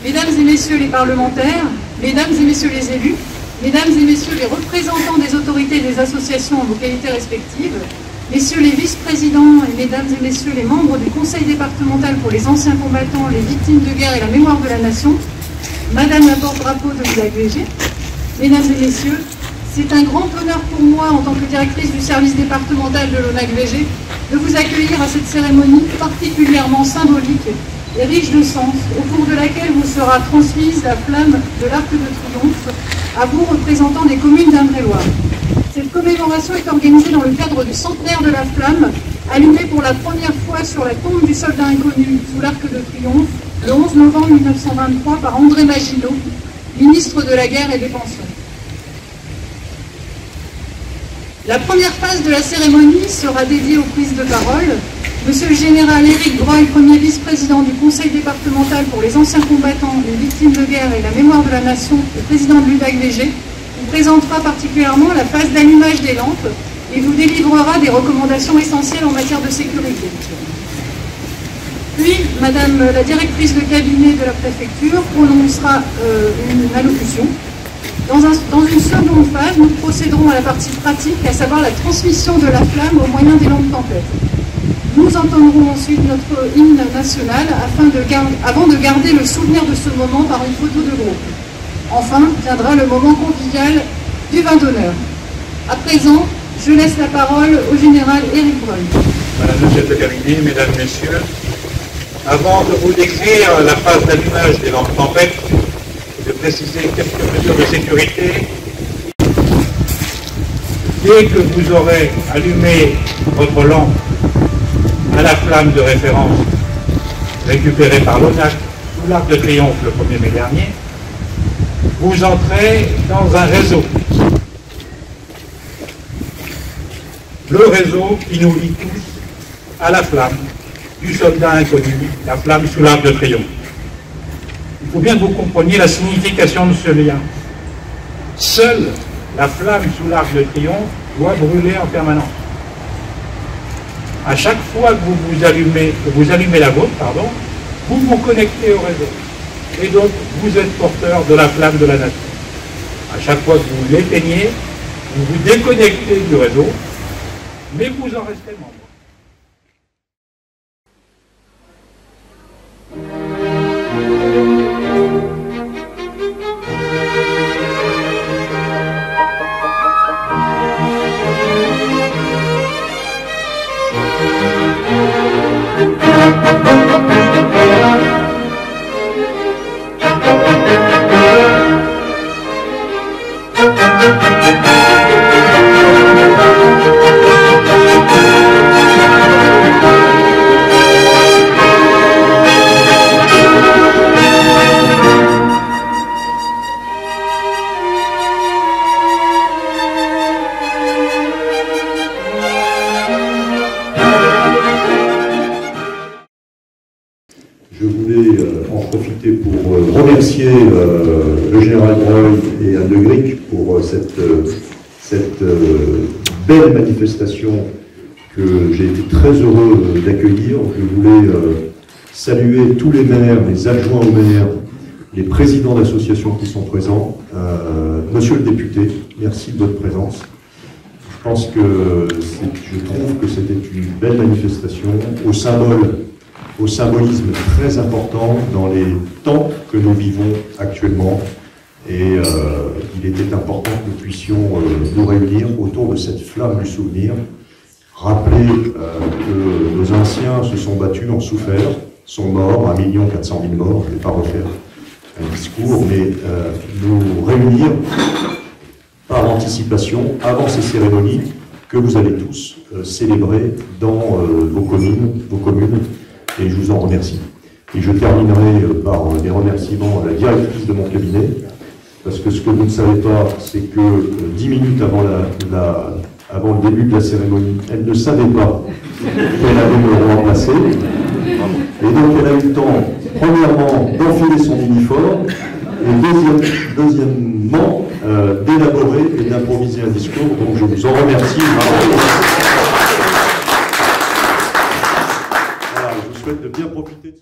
Mesdames et messieurs les parlementaires, mesdames et messieurs les élus, mesdames et messieurs les représentants des autorités et des associations en vos qualités respectives, messieurs les vice-présidents et mesdames et messieurs les membres du conseil départemental pour les anciens combattants, les victimes de guerre et la mémoire de la nation, madame la porte-drapeau de l'UDAG-VG, mesdames et messieurs, c'est un grand honneur pour moi, en tant que directrice du service départemental de l'ONAC-VG, de vous accueillir à cette cérémonie particulièrement symbolique et riche de sens, au cours de laquelle vous sera transmise la flamme de l'Arc de Triomphe à vous, représentants des communes d'Indre-et-Loire. Cette commémoration est organisée dans le cadre du centenaire de la flamme, allumée pour la première fois sur la tombe du soldat inconnu sous l'Arc de Triomphe, le 11 novembre 1923 par André Maginot, ministre de la Guerre et des Pensions. La première phase de la cérémonie sera dédiée aux prises de parole. Monsieur le général Éric Breuil, premier vice-président du conseil départemental pour les anciens combattants, les victimes de guerre et la mémoire de la nation, et président de l'UDAG-VG, vous présentera particulièrement la phase d'allumage des lampes et vous délivrera des recommandations essentielles en matière de sécurité. Puis, madame la directrice de cabinet de la préfecture prononcera une allocution. Dans une seconde phase, nous procéderons à la partie pratique, à savoir la transmission de la flamme au moyen des lampes tempêtes. Nous entendrons ensuite notre hymne national avant de garder le souvenir de ce moment par une photo de groupe. Enfin, viendra le moment convivial du vin d'honneur. À présent, je laisse la parole au général Éric Breuil. Madame le chef de cabinet, mesdames, messieurs, avant de vous décrire la phase d'allumage des lampes tempêtes, de préciser quelques mesures de sécurité. Dès que vous aurez allumé votre lampe à la flamme de référence récupérée par l'ONAC sous l'Arc de Triomphe le 1er mai dernier, vous entrez dans un réseau. Le réseau qui nous lie tous à la flamme du soldat inconnu, la flamme sous l'Arc de Triomphe. Il faut bien que vous compreniez la signification de ce lien. Seule la flamme sous l'Arc de Triomphe doit brûler en permanence. À chaque fois que vous allumez la vôtre, vous vous connectez au réseau. Et donc, vous êtes porteur de la flamme de la nation. À chaque fois que vous l'éteignez, vous vous déconnectez du réseau, mais vous en restez membre. Je voulais en profiter pour remercier le général Breuil et Anne de Gric pour cette belle manifestation que j'ai été très heureux d'accueillir. Je voulais saluer tous les maires, les adjoints aux maires, les présidents d'associations qui sont présents. Monsieur le député, merci de votre présence. Je pense que je trouve que c'était une belle manifestation au symbolisme très important dans les temps que nous vivons actuellement. Et il était important que nous puissions nous réunir autour de cette flamme du souvenir, rappeler que nos anciens se sont battus, ont souffert, sont morts, 1 400 000 morts. Je ne vais pas refaire un discours, mais nous réunir par anticipation, avant ces cérémonies que vous allez tous célébrer dans vos communes, et je vous en remercie. Et je terminerai par des remerciements à la directrice de mon cabinet, parce que ce que vous ne savez pas, c'est que 10 minutes avant avant le début de la cérémonie, elle ne savait pas qu'elle allait me remplacer. Et donc elle a eu le temps, premièrement, d'enfiler son uniforme, et deuxièmement, d'élaborer et d'improviser un discours. Donc je vous en remercie. Voilà, je vous souhaite de bien profiter de